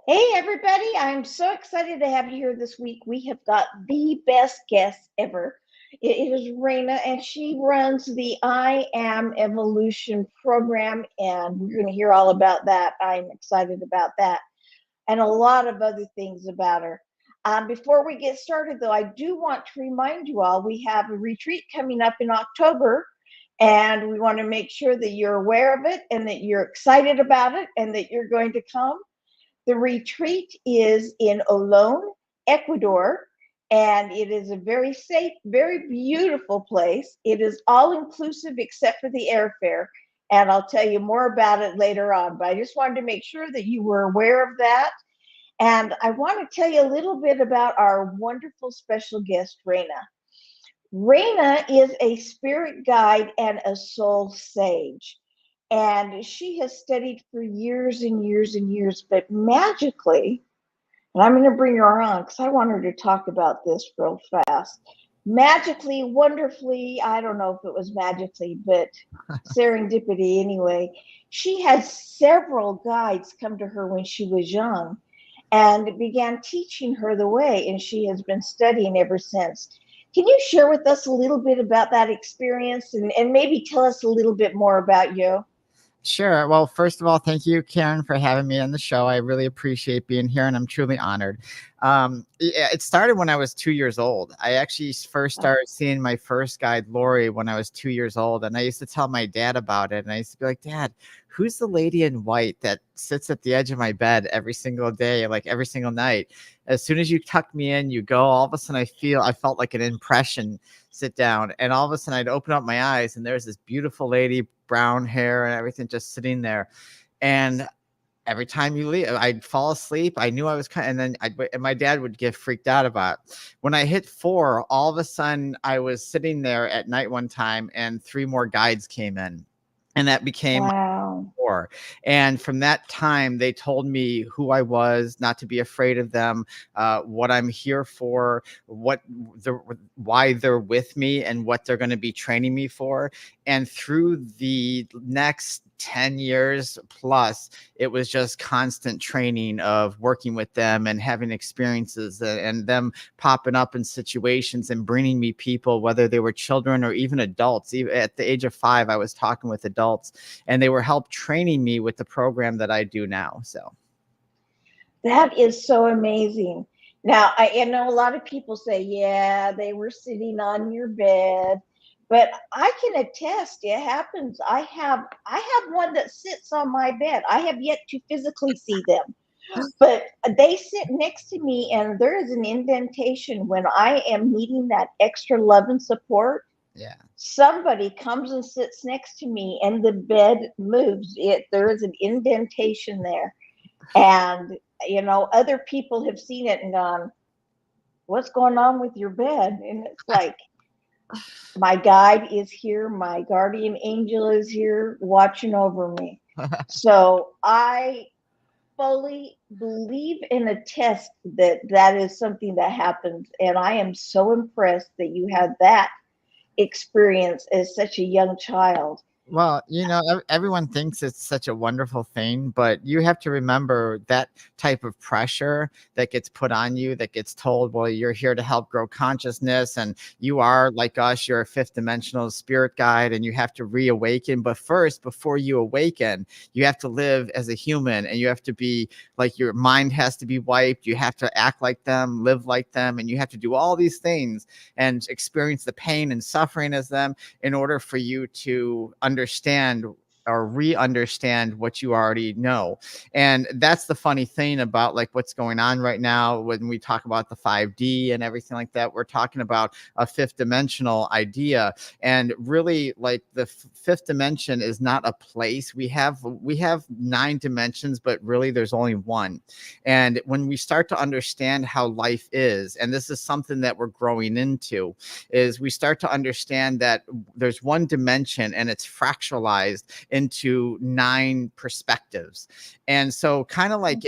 Hey, everybody. I'm so excited to have you here this week. We have got the best guest ever. It is Raina, and she runs the IAMevolution program, and we're going to hear all about that. I'm excited about that and a lot of other things about her. Before we get started, though, I do want to remind you all we have a retreat coming up in October, and we want to make sure that you're aware of it and that you're excited about it and that you're going to come. The retreat is in Olón, Ecuador, and it is a very safe, very beautiful place. It is all inclusive except for the airfare, and I'll tell you more about it later on. But I just wanted to make sure that you were aware of that. And I want to tell you a little bit about our wonderful special guest, Raina. Raina is a spirit guide and a soul sage. And she has studied for years and years and years, but magically, and I'm going to bring her on because I want her to talk about this real fast. Magically, wonderfully, I don't know if it was magically, but serendipity anyway. She had several guides come to her when she was young and began teaching her the way, and she has been studying ever since. Can you share with us a little bit about that experience and maybe tell us a little bit more about you? Sure. Well, first of all, thank you, Karen, for having me on the show. I really appreciate being here, and I'm truly honored. It started when I was 2 years old. I actually first started seeing my first guide, Lori, when I was 2 years old, and I used to tell my dad about it. And I used to be like, "Dad, who's the lady in white that sits at the edge of my bed every single day, like every single night? As soon as you tuck me in, you go. All of a sudden, I felt like an impression sit down, and all of a sudden I'd open up my eyes and there's this beautiful lady, brown hair and everything, just sitting there. And every time you leave, I'd fall asleep. I knew I was and then and my dad would get freaked out about it. When I hit 4, all of a sudden I was sitting there at night one time and 3 more guides came in, and that became Wow. for. And from that time, they told me who I was, not to be afraid of them, what I'm here for, why they're with me, and what they're going to be training me for. And through the next 10 years plus, it was just constant training of working with them and having experiences and them popping up in situations and bringing me people, whether they were children or even adults. Even at the age of 5, I was talking with adults, and they were help training me with the program that I do now. So That is so amazing. Now, I know a lot of people say, yeah, they were sitting on your bed, but I can attest it happens. I have one that sits on my bed. I have yet to physically see them, but they sit next to me, and there is an indentation when I am needing that extra love and support. yeah. Somebody comes and sits next to me, and the bed moves. There is an indentation there, and other people have seen it and gone, "What's going on with your bed?" And it's like, my guide is here, my guardian angel is here watching over me. So I fully believe and attest that that is something that happens, and I am so impressed that you had that experience as such a young child. Well, everyone thinks it's such a wonderful thing, but you have to remember that type of pressure that gets put on you, that gets told, well, you're here to help grow consciousness, and you are like us, you're a fifth dimensional spirit guide, and you have to reawaken. But first, before you awaken, you have to live as a human, and you have to be like, your mind has to be wiped. You have to act like them, live like them, and you have to do all these things and experience the pain and suffering as them in order for you to understand or re-understand what you already know. And that's the funny thing about like what's going on right now when we talk about the 5D and everything like that. We're talking about a fifth dimensional idea, and really like the fifth dimension is not a place. We have 9 dimensions, but really there's only one. And when we start to understand how life is, and this is something that we're growing into, is we start to understand that there's one dimension and it's fractalized into 9 perspectives. And so kind of like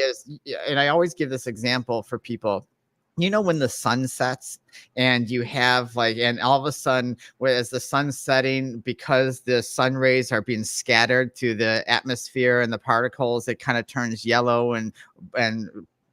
and I always give this example for people. you know, when the sun sets and you have like, and all of a sudden, whereas the sun's setting, because the sun rays are being scattered through the atmosphere and the particles, it kind of turns yellow and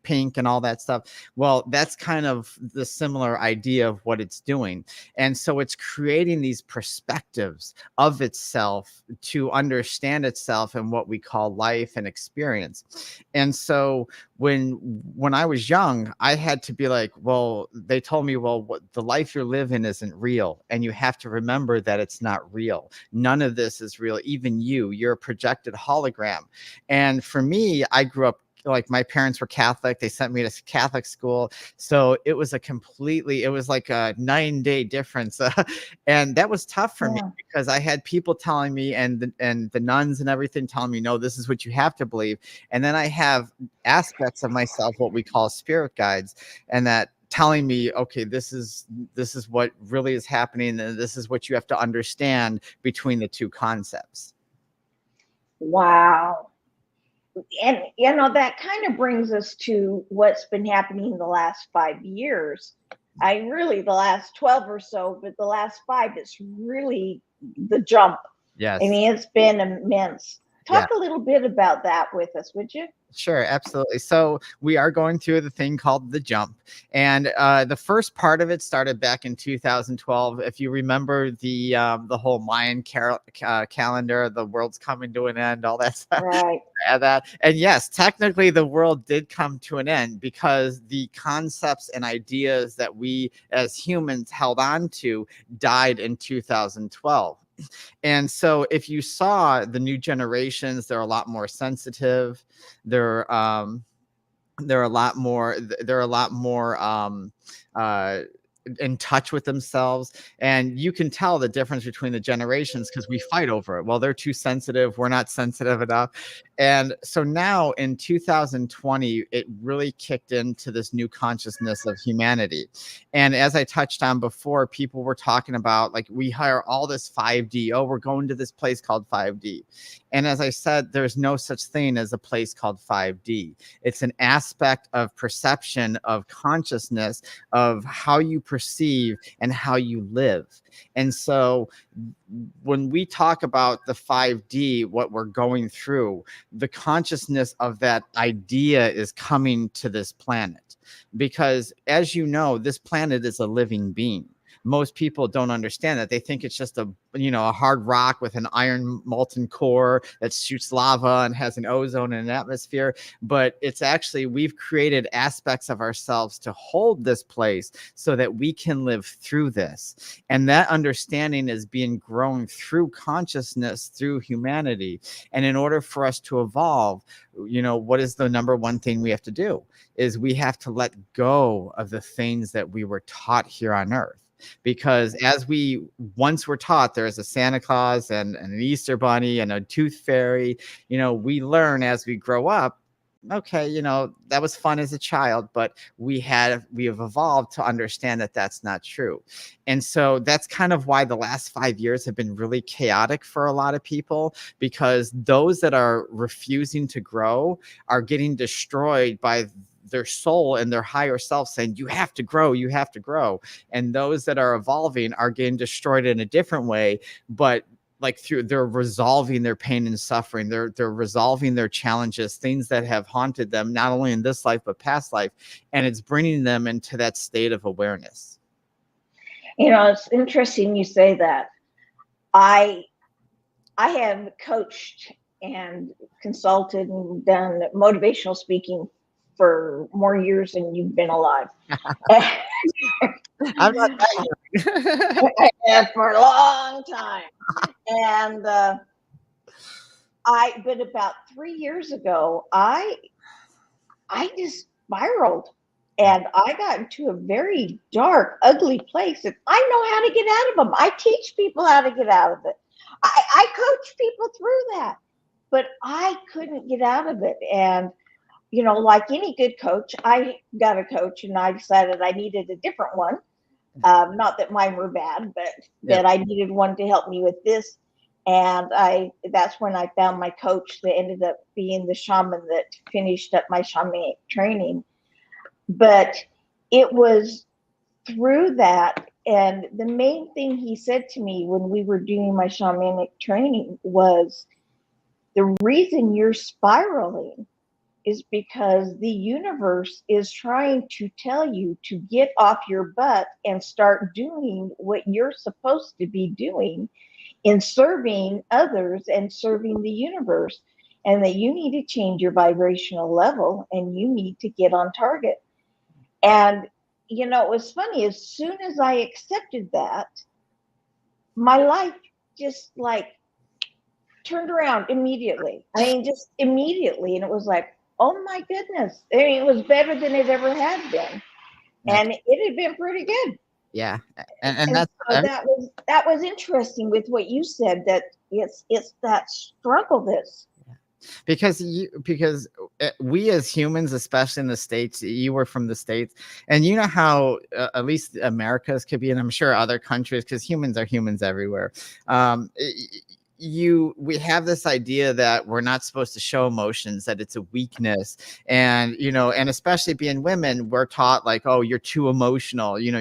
pink and all that stuff. Well, that's kind of the similar idea of what it's doing. And so it's creating these perspectives of itself to understand itself and what we call life and experience. And so when I was young, I had to be like, well, they told me, well, what the life you're living isn't real, and you have to remember that it's not real. None of this is real. Even you're a projected hologram. And for me, I grew up, like, my parents were Catholic. They sent me to Catholic school. So it was it was like a 9-day difference. And that was tough for me Yeah. because I had people telling me, and the nuns and everything telling me, no, this is what you have to believe. And then I have aspects of myself, what we call spirit guides, and that telling me, okay, this is what really is happening, and this is what you have to understand between the two concepts. Wow. And that kind of brings us to what's been happening in the last 5 years. The last 12 or so, but the last 5, it's really the jump. I Yes. mean, it's been immense. Yeah. Talk a little bit about that with us, would you? Sure, absolutely. So we are going through the thing called the jump, and the first part of it started back in 2012. If you remember the whole Mayan calendar, the world's coming to an end, all that stuff. Right. And yes, technically the world did come to an end because the concepts and ideas that we as humans held on to died in 2012. And so if you saw the new generations, they're a lot more sensitive. They're they're a lot more uh in touch with themselves, and you can tell the difference between the generations because we fight over it. Well, they're too sensitive, we're not sensitive enough. And so now in 2020 it really kicked into this new consciousness of humanity. And as I touched on before, people were talking about, like, we hire all this 5D. Oh, we're going to this place called 5D. And as I said, there's no such thing as a place called 5D. It's an aspect of perception, of consciousness, of how you perceive and how you live. And so when we talk about the 5D, what we're going through, the consciousness of that idea is coming to this planet. Because as you know, this planet is a living being. Most people don't understand that. They think it's just a hard rock with an iron molten core that shoots lava and has an ozone and an atmosphere. But it's actually, we've created aspects of ourselves to hold this place so that we can live through this. And that understanding is being grown through consciousness, through humanity. And in order for us to evolve, what is the number one thing we have to do? Is we have to let go of the things that we were taught here on earth. Because as we once were taught, there is a Santa Claus and an Easter bunny and a tooth fairy. We learn as we grow up, okay, that was fun as a child, but we have evolved to understand that that's not true. And so that's kind of why the last 5 years have been really chaotic for a lot of people, because those that are refusing to grow are getting destroyed by their soul and their higher self saying, you have to grow, you have to grow. And those that are evolving are getting destroyed in a different way, but like they're resolving their pain and suffering. They're resolving their challenges, things that have haunted them, not only in this life, but past life. And it's bringing them into that state of awareness. It's interesting you say that. I have coached and consulted and done motivational speaking for more years than you've been alive. I'm not that And for a long time. And but about 3 years ago, I just spiraled, and I got into a very dark, ugly place. And I know how to get out of them. I teach people how to get out of it. I coach people through that, but I couldn't get out of it. And like any good coach, I got a coach, and I decided I needed a different one. Not that mine were bad, but that I needed one to help me with this. And that's when I found my coach that ended up being the shaman that finished up my shamanic training. But it was through that. And the main thing he said to me when we were doing my shamanic training was, the reason you're spiraling is because the universe is trying to tell you to get off your butt and start doing what you're supposed to be doing in serving others and serving the universe, and that you need to change your vibrational level and you need to get on target. And it was funny, as soon as I accepted that, my life just like turned around immediately. I mean, just immediately. And it was like, oh my goodness. I mean, it was better than it ever had been. That's, And it had been pretty good. yeah. And And that's, so that was interesting with what you said, that it's that struggle, this. because we as humans, especially in the States, you were from the States, and you know how at least Americas could be, and I'm sure other countries, because humans are humans everywhere. We have this idea that we're not supposed to show emotions, that it's a weakness, and and especially being women, we're taught like, oh, you're too emotional, you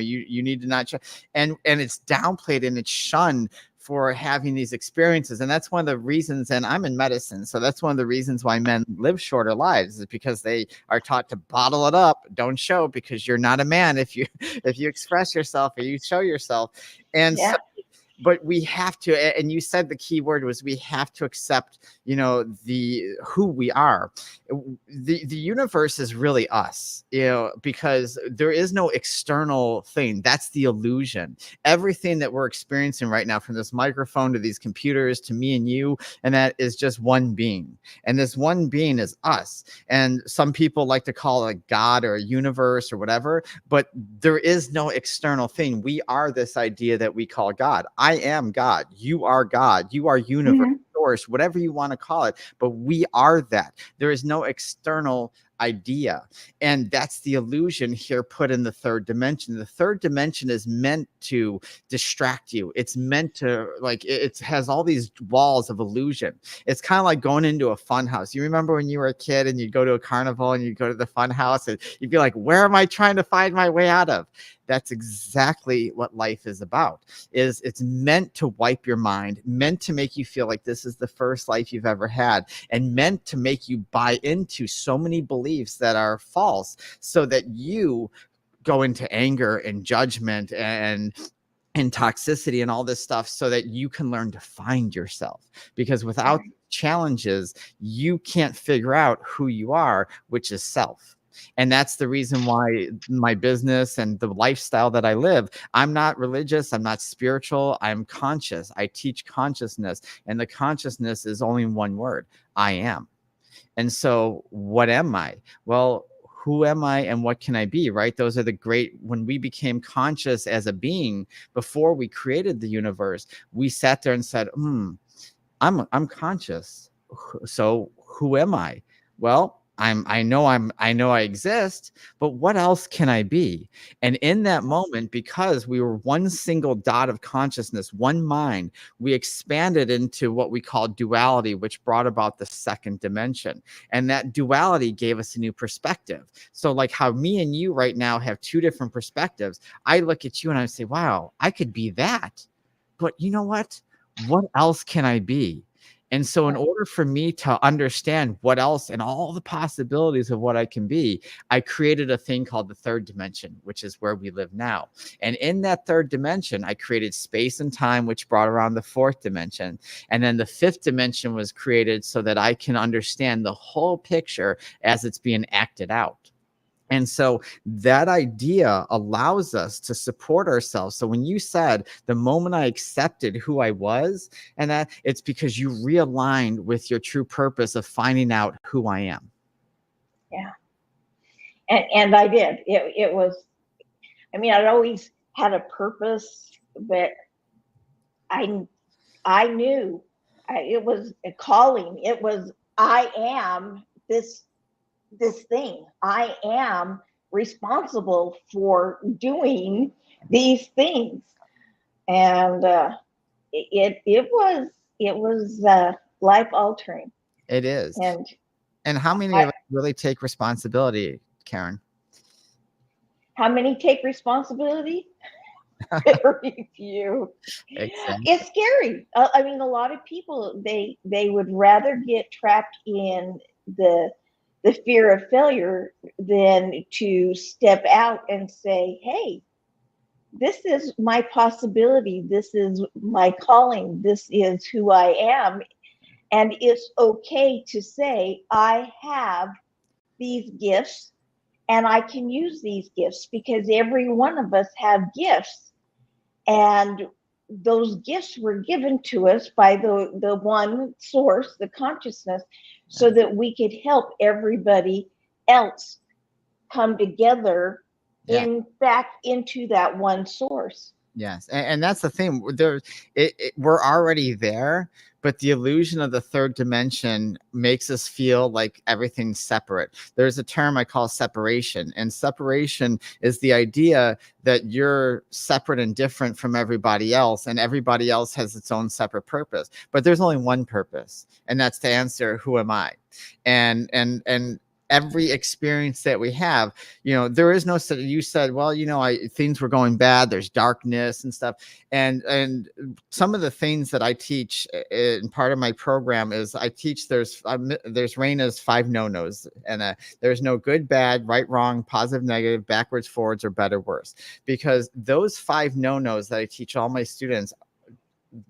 need to not show, and it's downplayed and it's shunned for having these experiences. And that's one of the reasons, and I'm in medicine, so that's one of the reasons why men live shorter lives, is because they are taught to bottle it up, don't show, because you're not a man if you express yourself or you show yourself. And so, Yeah. but we have to, and you said the key word was, we have to accept the who we are. The universe is really us, because there is no external thing. That's the illusion. Everything that we're experiencing right now, from this microphone to these computers to me and you, and that is just one being, and this one being is us. And some people like to call it God or a universe or whatever, but there is no external thing. We are this idea that we call God. I am God. You are God. You are universe, source, whatever you want to call it. But we are that. There is no external idea. And that's the illusion here put in the third dimension. The third dimension is meant to distract you. It's meant to, like, it has all these walls of illusion. It's kind of like going into a fun house. You remember when you were a kid and you'd go to a carnival and you'd go to the fun house and you'd be like, where am I trying to find my way out of? That's exactly what life is about. It's meant to wipe your mind, meant to make you feel like this is the first life you've ever had, and meant to make you buy into so many beliefs that are false, so that you go into anger and judgment and toxicity and all this stuff, so that you can learn to find yourself. Because without challenges, you can't figure out who you are, which is self. And that's the reason why my business and the lifestyle that I live, I'm not religious, I'm not spiritual, I'm conscious. I teach consciousness, and the consciousness is only one word: I am. And so what am I? Well, who am I and what can I be, right? Those are the great, when we became conscious as a being before we created the universe, we sat there and said, I'm conscious. So who am I? Well, I know I exist, but what else can I be? And in that moment, because we were one single dot of consciousness, one mind, we expanded into what we call duality, which brought about the second dimension. And that duality gave us a new perspective. So like how me and you right now have two different perspectives. I look at you and I say, wow, I could be that. But you know what? What else can I be? And so in order for me to understand what else and all the possibilities of what I can be, I created a thing called the third dimension, which is where we live now. And in that third dimension, I created space and time, which brought around the fourth dimension. And then the fifth dimension was created so that I can understand the whole picture as it's being acted out. And so that idea allows us to support ourselves. So when you said the moment I accepted who I was, and that, it's because you realigned with your true purpose of finding out who I am. Yeah. And I did. It was, I mean, I'd always had a purpose, but I knew it was a calling. It was, I am this thing. I am responsible for doing these things. And it was life altering. It is. And how many of us really take responsibility, Karen? How many take responsibility? Very few. Exactly. It's scary. I mean, a lot of people they would rather get trapped in the fear of failure than to step out and say, "Hey, this is my possibility. This is my calling. This is who I am." And it's okay to say, "I have these gifts and I can use these gifts," because every one of us have gifts, and those gifts were given to us by the one source, the consciousness, so that we could help everybody else come together Yeah. in back into that one source. Yes, and that's the thing. We're already there, but the illusion of the third dimension makes us feel like everything's separate. There's a term I call separation, and separation is the idea that you're separate and different from everybody else, and everybody else has its own separate purpose. But there's only one purpose, and that's to answer, "Who am I?" And every experience that we have, there is no such. You said, well, things were going bad, there's darkness and stuff, and some of the things that I teach in part of my program is I teach there's Raina's 5 no-nos, and there's no good, bad, right, wrong, positive, negative, backwards, forwards, or better, worse, because those 5 no-nos that I teach all my students,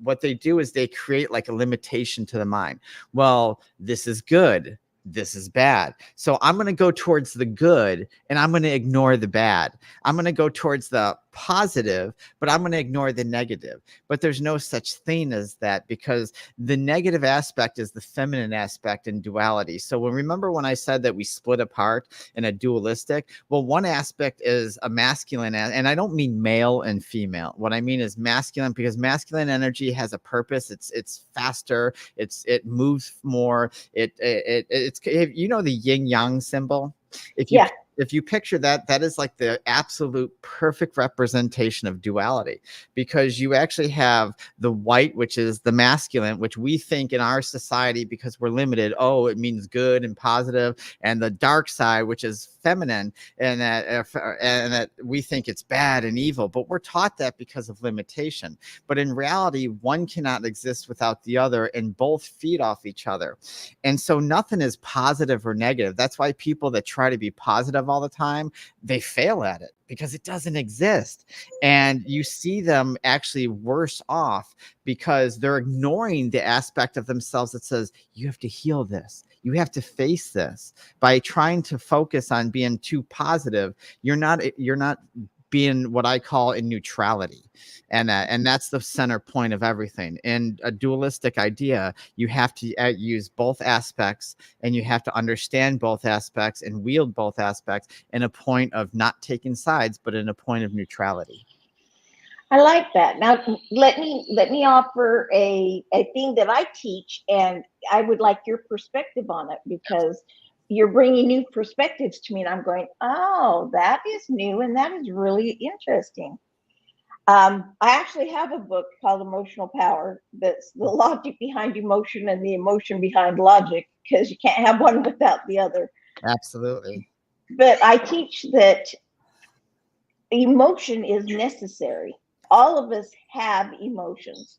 what they do is they create like a limitation to the mind. Well, this is good, this is bad, so I'm going to go towards the good and I'm going to ignore the bad. I'm going to go towards the positive, but I'm going to ignore the negative. But there's no such thing as that, because the negative aspect is the feminine aspect in duality. So remember when I said that we split apart in a dualistic? Well, one aspect is a masculine, and I don't mean male and female. What I mean is masculine, because masculine energy has a purpose. It's faster. It moves more. It's the yin yang symbol. If you Yeah. if you picture that, that is like the absolute perfect representation of duality, because you actually have the white, which is the masculine, which we think in our society, because we're limited, oh, it means good and positive, and the dark side, which is feminine, and that we think it's bad and evil, but we're taught that because of limitation. But in reality, one cannot exist without the other, and both feed off each other. And so nothing is positive or negative. That's why people that try to be positive all the time, they fail at it, because it doesn't exist. And you see them actually worse off because they're ignoring the aspect of themselves that says, you have to heal this, you have to face this. By trying to focus on being too positive, you're not being what I call in neutrality. And that's the center point of everything. In a dualistic idea, you have to use both aspects, and you have to understand both aspects and wield both aspects in a point of not taking sides, but in a point of neutrality. I like that. Now let me offer a thing that I teach, and I would like your perspective on it, because you're bringing new perspectives to me, and I'm going, oh, that is new and that is really interesting. I actually have a book called Emotional Power. That's the logic behind emotion and the emotion behind logic, because you can't have one without the other. Absolutely. But I teach that emotion is necessary. All of us have emotions,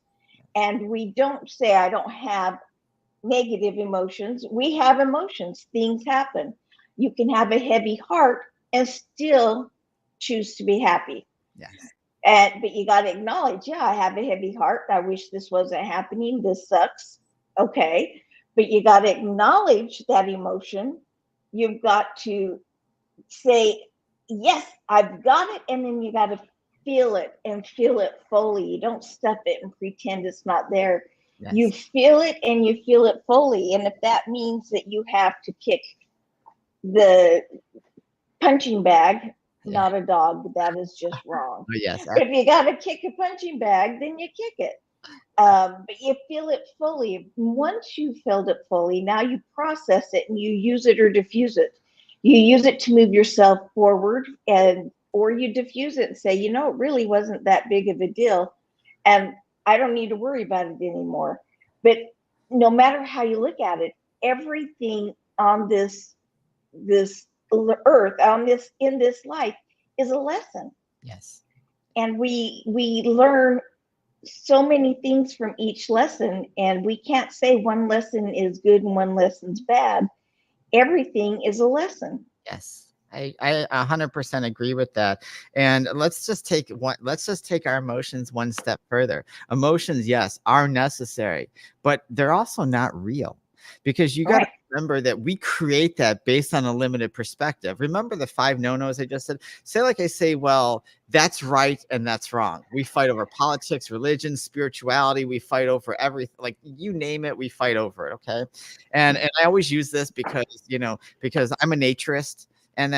and we don't say, I don't have negative emotions. We have emotions, things happen. You can have a heavy heart and still choose to be happy. Yes. But you got to acknowledge, yeah, I have a heavy heart. I wish this wasn't happening. This sucks. Okay. But you got to acknowledge that emotion. You've got to say, yes, I've got it. And then you got to feel it and feel it fully. You don't stuff it and pretend it's not there. You Yes. feel it and you feel it fully. And if that means that you have to kick the punching bag, Yeah. not a dog, that is just wrong. Oh, yes. But if you got to kick a punching bag, then you kick it. But you feel it fully. Once you filled it fully, now you process it and you use it or diffuse it. You use it to move yourself forward, and or you diffuse it and say, it really wasn't that big of a deal, and I don't need to worry about it anymore. But no matter how you look at it, everything on this earth, on this in this life, is a lesson. Yes. And we learn so many things from each lesson, and we can't say one lesson is good and one lesson's bad. Everything is a lesson. Yes. I 100% agree with that. And let's just take our emotions one step further. Emotions, yes, are necessary, but they're also not real, because you got to Right. remember that we create that based on a limited perspective. Remember the 5 no-nos I just said? Say, like I say, well, that's right and that's wrong. We fight over politics, religion, spirituality. We fight over everything. Like, you name it, we fight over it. Okay. And I always use this because, because I'm a naturist, and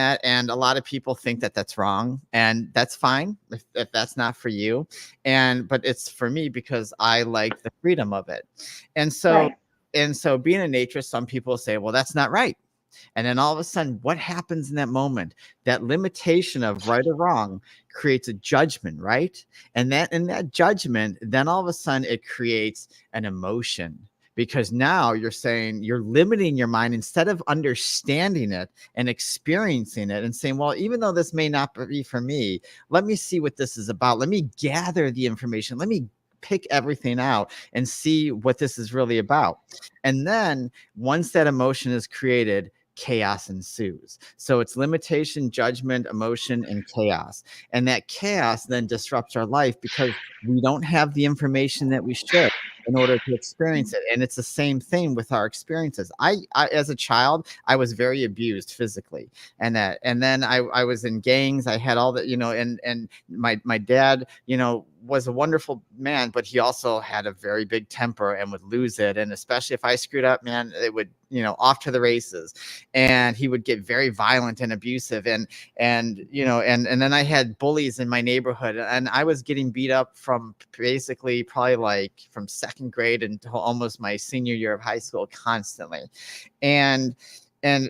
a lot of people think that that's wrong, and that's fine if that's not for you, but it's for me because I like the freedom of it. And so Right. being a naturist, some people say, well, that's not right. And then all of a sudden, what happens in that moment? That limitation of right or wrong creates a judgment, right? And that in that judgment, then all of a sudden it creates an emotion, because now you're saying, you're limiting your mind instead of understanding it and experiencing it and saying, well, even though this may not be for me, let me see what this is about. Let me gather the information. Let me pick everything out and see what this is really about. And then once that emotion is created, chaos ensues. So it's limitation, judgment, emotion, and chaos. And that chaos then disrupts our life because we don't have the information that we should in order to experience it. And it's the same thing with our experiences. I as a child, I was very abused physically. And then I was in gangs. I had all that, and my dad, was a wonderful man, but he also had a very big temper and would lose it. And especially if I screwed up, man, it would, off to the races. And he would get very violent and abusive. And then I had bullies in my neighborhood, and I was getting beat up from basically probably like from second grade until almost my senior year of high school, constantly. And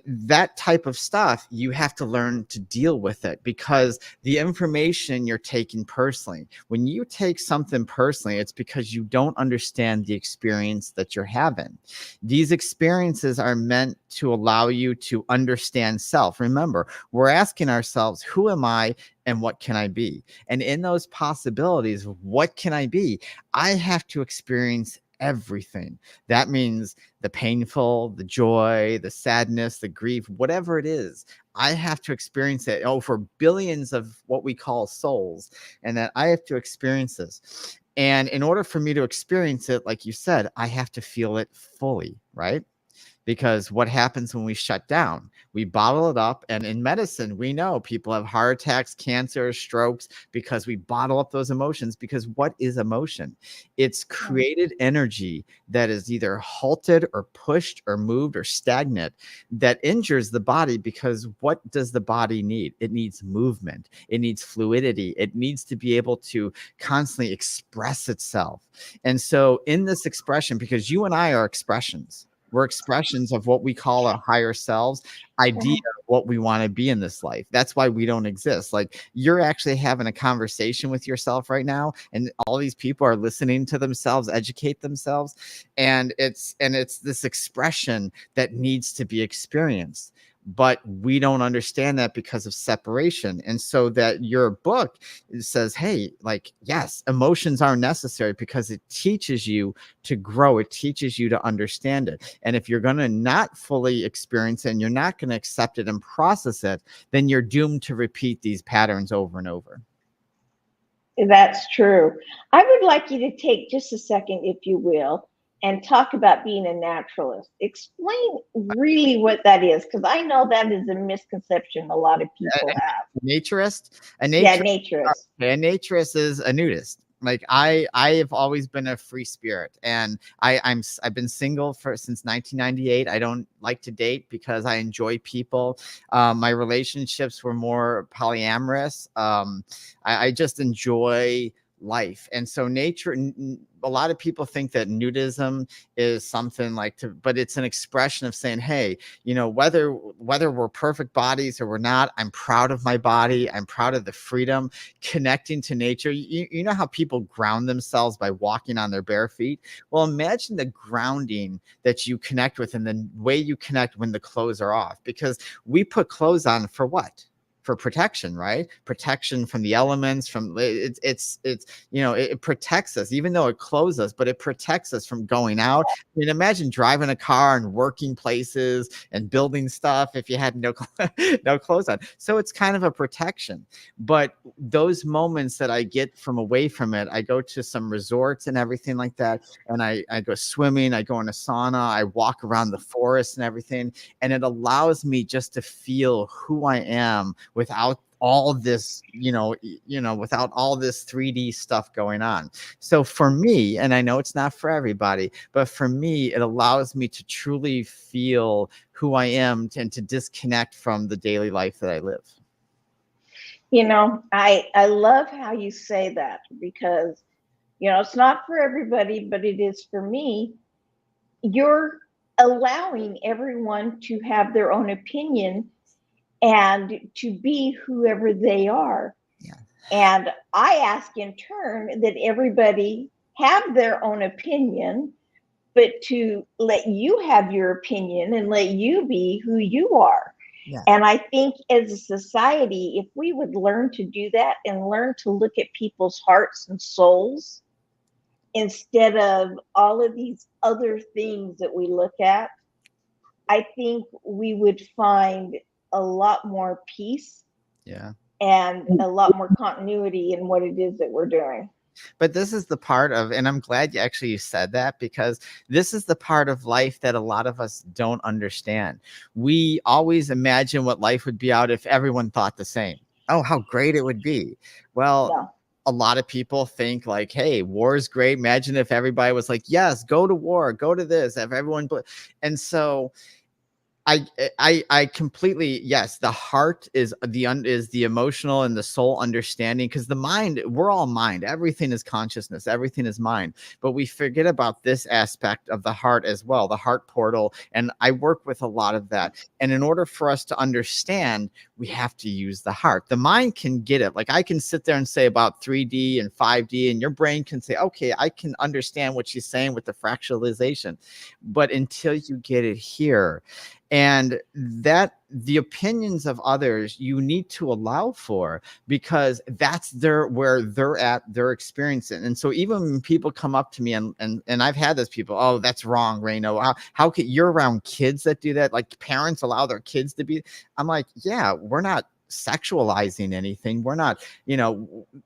that type of stuff, you have to learn to deal with it, because the information you're taking personally, when you take something personally, it's because you don't understand the experience that you're having. These experiences are meant to allow you to understand self. Remember, we're asking ourselves, who am I and what can I be? And in those possibilities, what can I be? I have to experience everything. That means the painful, the joy, the sadness, the grief, whatever it is. I have to experience it over billions of what we call souls, and that I have to experience this. And in order for me to experience it, like you said, I have to feel it fully, right? Because what happens when we shut down? We bottle it up. And in medicine, we know people have heart attacks, cancer, strokes, because we bottle up those emotions. Because what is emotion? It's created energy that is either halted or pushed or moved or stagnant, that injures the body. Because what does the body need? It needs movement. It needs fluidity. It needs to be able to constantly express itself. And so in this expression, because you and I are expressions, we're expressions of what we call our higher selves, idea of what we want to be in this life. That's why we don't exist. Like, you're actually having a conversation with yourself right now, and all these people are listening to themselves educate themselves. And it's this expression that needs to be experienced. But we don't understand that because of separation. And so that your book says, hey, like, yes, emotions are necessary because it teaches you to grow. It teaches you to understand it. And if you're going to not fully experience it and you're not going to accept it and process it, then you're doomed to repeat these patterns over and over. That's true. I would like you to take just a second, if you will, and talk about being a naturalist. Explain really what that is, because I know that is a misconception a lot of people have. Naturist, a Yeah, naturist, naturist. a naturist is a nudist. Like, I have always been a free spirit, and I've been single since 1998. I don't like to date because I enjoy people. My relationships were more polyamorous. I just enjoy life. And so a lot of people think that nudism is something like but it's an expression of saying, hey, whether we're perfect bodies or we're not, I'm proud of my body. I'm proud of the freedom, connecting to nature. You know how people ground themselves by walking on their bare feet? Well, imagine the grounding that you connect with and the way you connect when the clothes are off, because we put clothes on for what? for protection, right? Protection from the elements, from it's you know, it protects us, even though it closes us, but it protects us from going out. I mean, imagine driving a car and working places and building stuff if you had no no clothes on. So it's kind of a protection. But those moments that I get from away from it, I go to some resorts and everything like that, and I go swimming, I go in a sauna, I walk around the forest and everything, and it allows me just to feel who I am without all this, without all this 3D stuff going on. So for me, and I know it's not for everybody, but for me, it allows me to truly feel who I am and to disconnect from the daily life that I live. I love how you say that, because it's not for everybody, but it is for me. You're allowing everyone to have their own opinion and to be whoever they are. Yeah. And I ask in turn that everybody have their own opinion, but to let you have your opinion and let you be who you are. Yeah. And I think as a society, if we would learn to do that and learn to look at people's hearts and souls instead of all of these other things that we look at, I think we would find a lot more peace. Yeah. And a lot more continuity in what it is that we're doing. But this is the part of, and I'm glad you said that, because this is the part of life that a lot of us don't understand. We always imagine what life would be out if everyone thought the same. Oh, how great it would be. Well, Yeah. A lot of people think like, hey, war is great. Imagine if everybody was like, yes, go to war, go to this, if everyone, and so I completely, yes, the heart is the emotional and the soul understanding, because the mind, we're all mind, everything is consciousness, everything is mind, but we forget about this aspect of the heart as well, the heart portal. And I work with a lot of that, and in order for us to understand, we have to use the heart. The mind can get it, like I can sit there and say about 3D and 5D, and your brain can say, okay, I can understand what she's saying with the fractalization, but until you get it here, and that the opinions of others you need to allow for, because that's where they're at, they're experiencing. And so even when people come up to me and I've had those people, oh, that's wrong, Raina, how could you're around kids that do that, like parents allow their kids to be, I'm like, yeah, we're not sexualizing anything, we're not,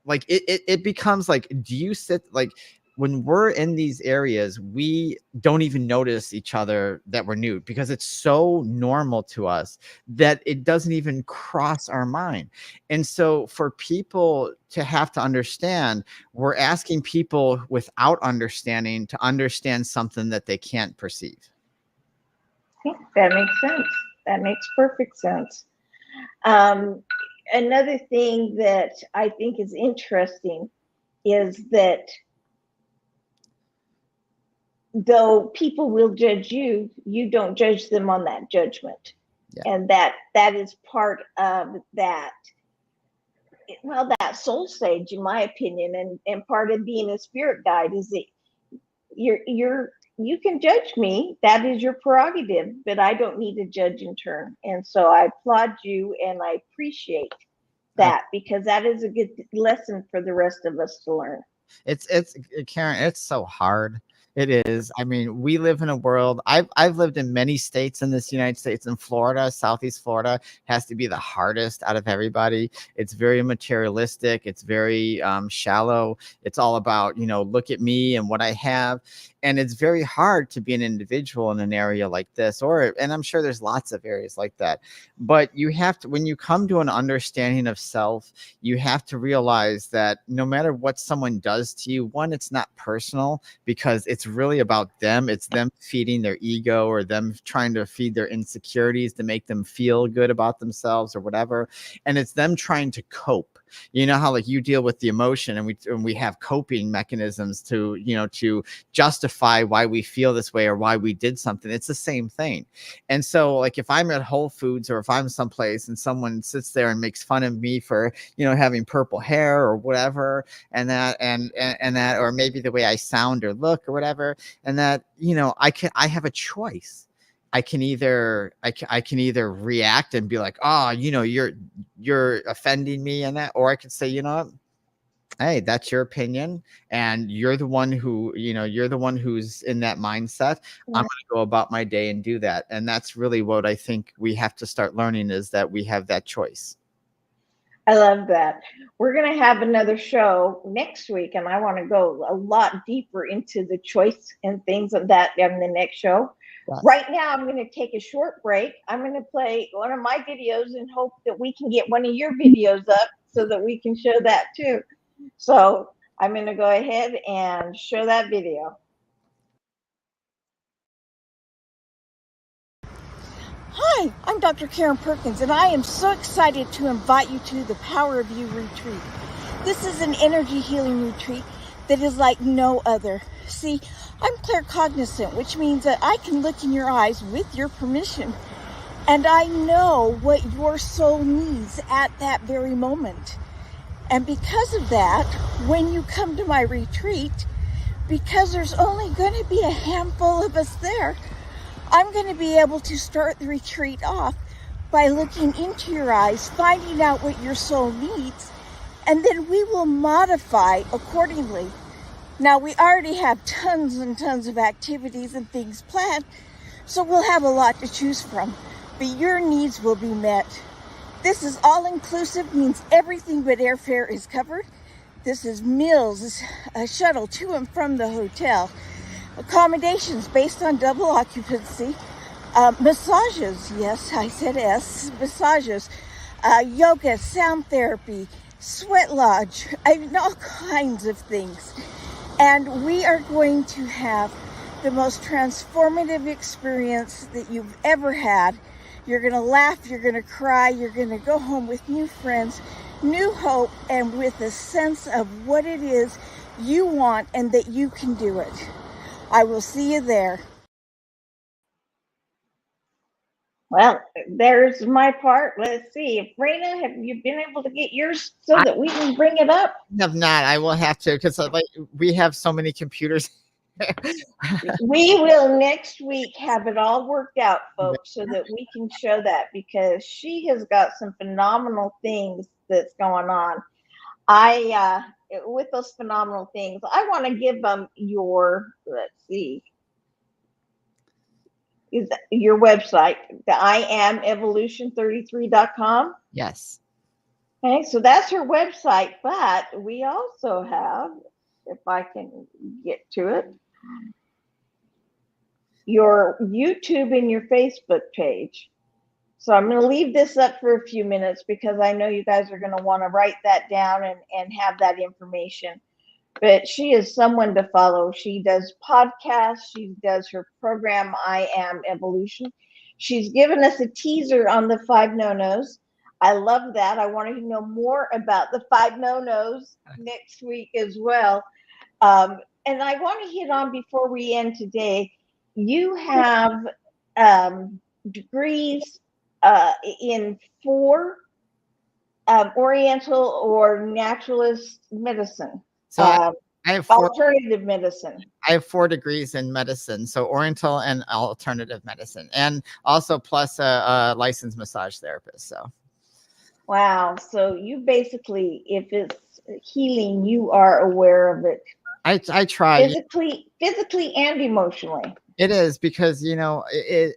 like it becomes like, do you sit like, when we're in these areas, we don't even notice each other that we're nude, because it's so normal to us that it doesn't even cross our mind. And so for people to have to understand, we're asking people without understanding to understand something that they can't perceive. Yeah, that makes sense. That makes perfect sense. Another thing that I think is interesting is that though people will judge you, you don't judge them on that judgment. Yeah. And that is part of that, well, that soul stage, in my opinion, and part of being a spirit guide is that you can judge me, that is your prerogative, but I don't need to judge in turn. And so I applaud you and I appreciate that, because that is a good lesson for the rest of us to learn. It's Karen, it's so hard. It is. I mean, we live in a world. I've lived in many states in this United States, and Florida, Southeast Florida has to be the hardest out of everybody. It's very materialistic. It's very shallow. It's all about, look at me and what I have. And it's very hard to be an individual in an area like this, and I'm sure there's lots of areas like that. But you have to, when you come to an understanding of self, you have to realize that no matter what someone does to you, one, it's not personal, because it's really about them. It's them feeding their ego, or them trying to feed their insecurities to make them feel good about themselves or whatever. And it's them trying to cope. You know how like you deal with the emotion, and we have coping mechanisms to, to justify why we feel this way or why we did something. It's the same thing. And so like if I'm at Whole Foods, or if I'm someplace and someone sits there and makes fun of me for, having purple hair or whatever, and that, and that, or maybe the way I sound or look or whatever, and that, I have a choice. I can either react and be like, oh, you're offending me in that, or I could say, you know what? Hey, that's your opinion, and you're the one who, you're the one who's in that mindset. I'm going to go about my day and do that. And that's really what I think we have to start learning, is that we have that choice. I love that. We're going to have another show next week, and I want to go a lot deeper into the choice and things of that in the next show. Yes. Right now, I'm going to take a short break. I'm going to play one of my videos and hope that we can get one of your videos up so that we can show that too. So I'm going to go ahead and show that video. Hi, I'm Dr. Karen Perkins, and I am so excited to invite you to the Power of You retreat. This is an energy healing retreat that is like no other. See, I'm claircognizant, which means that I can look in your eyes with your permission, and I know what your soul needs at that very moment. And because of that, when you come to my retreat, because there's only going to be a handful of us there, I'm going to be able to start the retreat off by looking into your eyes, finding out what your soul needs, and then we will modify accordingly. Now, we already have tons and tons of activities and things planned, so we'll have a lot to choose from, but your needs will be met. This is all-inclusive, means everything but airfare is covered. This is meals, a shuttle to and from the hotel, accommodations based on double occupancy, massages, yes, I said S, massages, yoga, sound therapy, sweat lodge, all kinds of things. And we are going to have the most transformative experience that you've ever had. You're going to laugh, you're going to cry, you're going to go home with new friends, new hope, and with a sense of what it is you want and that you can do it. I will see you there. Well, there's my part. Let's see. Raina, have you been able to get yours so that we can bring it up? I have not. I will have to, because we have so many computers. We will next week have it all worked out, folks, so that we can show that, because she has got some phenomenal things that's going on. With those phenomenal things, I want to give them let's see, is your website, the IAMevolution33.com? Yes. Okay, so that's her website, but we also have, if I can get to it, your YouTube and your Facebook page. So I'm going to leave this up for a few minutes because I know you guys are going to want to write that down and have that information. But she is someone to follow. She does podcasts. She does her program, IAMevolution. She's given us a teaser on the 5 no-nos. I love that. I want to know more about the 5 no-nos next week as well. And I want to hit on, before we end today, you have degrees in 4 Oriental or naturalist medicine. So I have 4 alternative medicine. I have 4 degrees in medicine, so Oriental and alternative medicine, and also plus a licensed massage therapist. So, wow. So you basically, if it's healing, you are aware of it. I try physically and emotionally. It is, because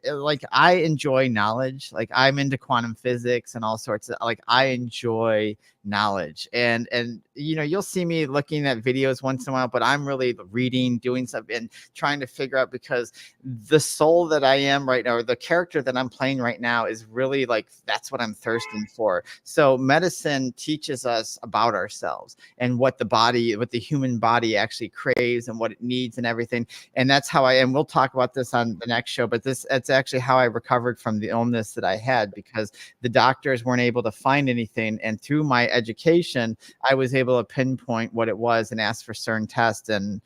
like, I enjoy knowledge. Like, I'm into quantum physics and all sorts of, like, I enjoy knowledge, and you'll see me looking at videos once in a while, but I'm really reading, doing something, and trying to figure out, because the soul that I am right now, or the character that I'm playing right now, is really like, that's what I'm thirsting for. So medicine teaches us about ourselves and what the human body actually craves and what it needs and everything. And that's how and we'll talk about this on the next show, but it's actually how I recovered from the illness that I had, because the doctors weren't able to find anything, and through my education, I was able to pinpoint what it was and ask for certain tests, and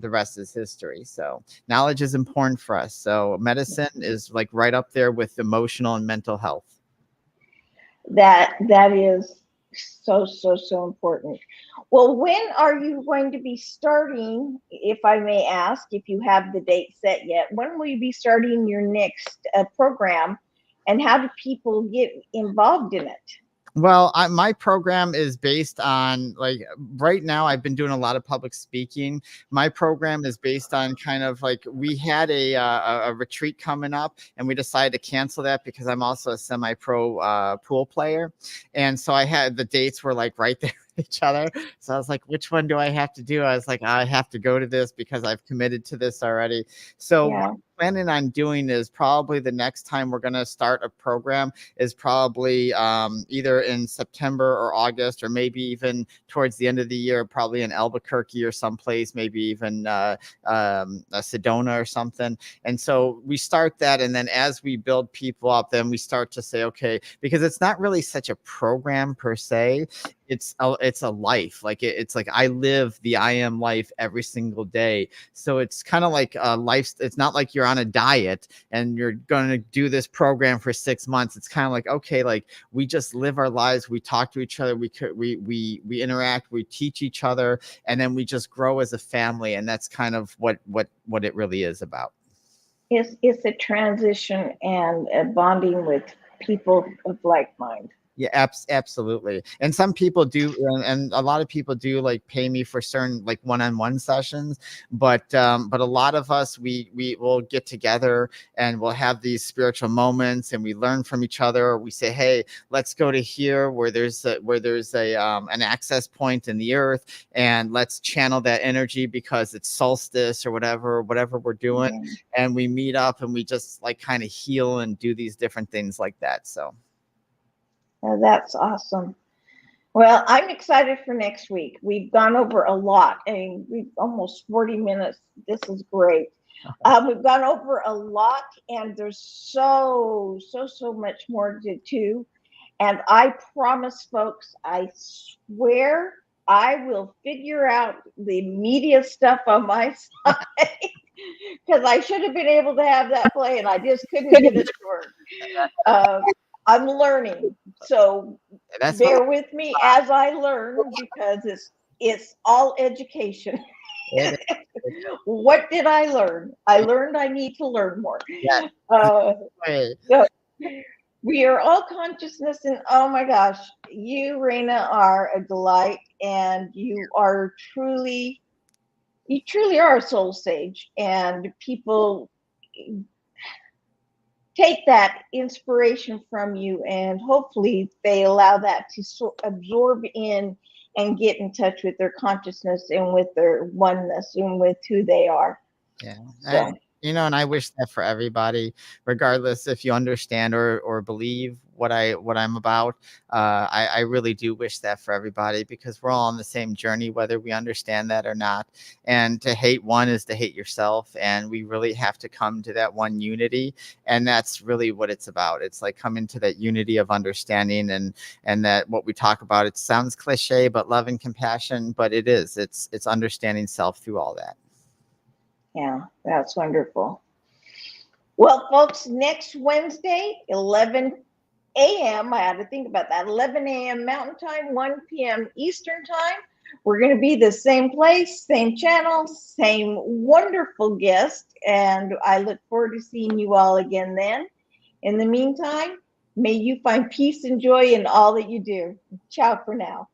the rest is history. So knowledge is important for us. So medicine is like right up there with emotional and mental health. That is so important. Well, when are you going to be starting, if I may ask, if you have the date set yet? When will you be starting your next program, and how do people get involved in it? Well, my program is based on, like, right now I've been doing a lot of public speaking. My program is based on kind of like, we had a retreat coming up and we decided to cancel that because I'm also a semi-pro pool player. And so I had, the dates were like right there with each other. So I was like, which one do I have to do? I was like, I have to go to this because I've committed to this already. So what Yeah. I'm planning on doing is probably the next time we're going to start a program is probably either in September or August, or maybe even towards the end of the year, probably in Albuquerque or someplace, maybe even Sedona or something. And so we start that. And then as we build people up, then we start to say, okay, because it's not really such a program per se. It's a life. Like it's like I live the I am life every single day. So it's kind of like a life. It's not like you're on a diet and you're going to do this program for 6 months. It's kind of like, okay, like we just live our lives. We talk to each other. We interact. We teach each other, and then we just grow as a family. And that's kind of what it really is about. It's a transition and a bonding with people of like mind. Yeah, absolutely. And some people do, and a lot of people do like pay me for certain like one-on-one sessions. But a lot of us, we will get together and we'll have these spiritual moments, and we learn from each other. We say, hey, let's go to here where there's a an access point in the earth, and let's channel that energy because it's solstice or whatever we're doing. Yeah. And we meet up and we just like kind of heal and do these different things like that. So. That's awesome. Well, I'm excited for next week. We've gone over a lot. I mean, we've almost 40 minutes. This is great. We've gone over a lot, and there's so much more to do. And I promise, folks, I swear I will figure out the media stuff on my side because I should have been able to have that play, and I just couldn't get it to work. I'm learning, so That's bear with me as I learn because it's all education. it. What did I learn? I learned I need to learn more. Yes. Uh, Right. so we are all consciousness, and oh my gosh, you, Raina, are a delight, and you truly are a soul sage, and people take that inspiration from you, and hopefully they allow that to absorb in and get in touch with their consciousness and with their oneness and with who they are. Yeah. So And I wish that for everybody, regardless if you understand or believe what I'm about. I really do wish that for everybody, because we're all on the same journey, whether we understand that or not. And to hate one is to hate yourself. And we really have to come to that one unity. And that's really what it's about. It's like coming to that unity of understanding, and that what we talk about, it sounds cliche, but love and compassion, but it is, it's understanding self through all that. yeah, that's wonderful. Well, folks, next Wednesday, 11 a.m., I had to think about that, 11 a.m. Mountain Time, 1 p.m. Eastern Time. We're going to be the same place, same channel, same wonderful guest, and I look forward to seeing you all again then. In the meantime, may you find peace and joy in all that you do. Ciao for now.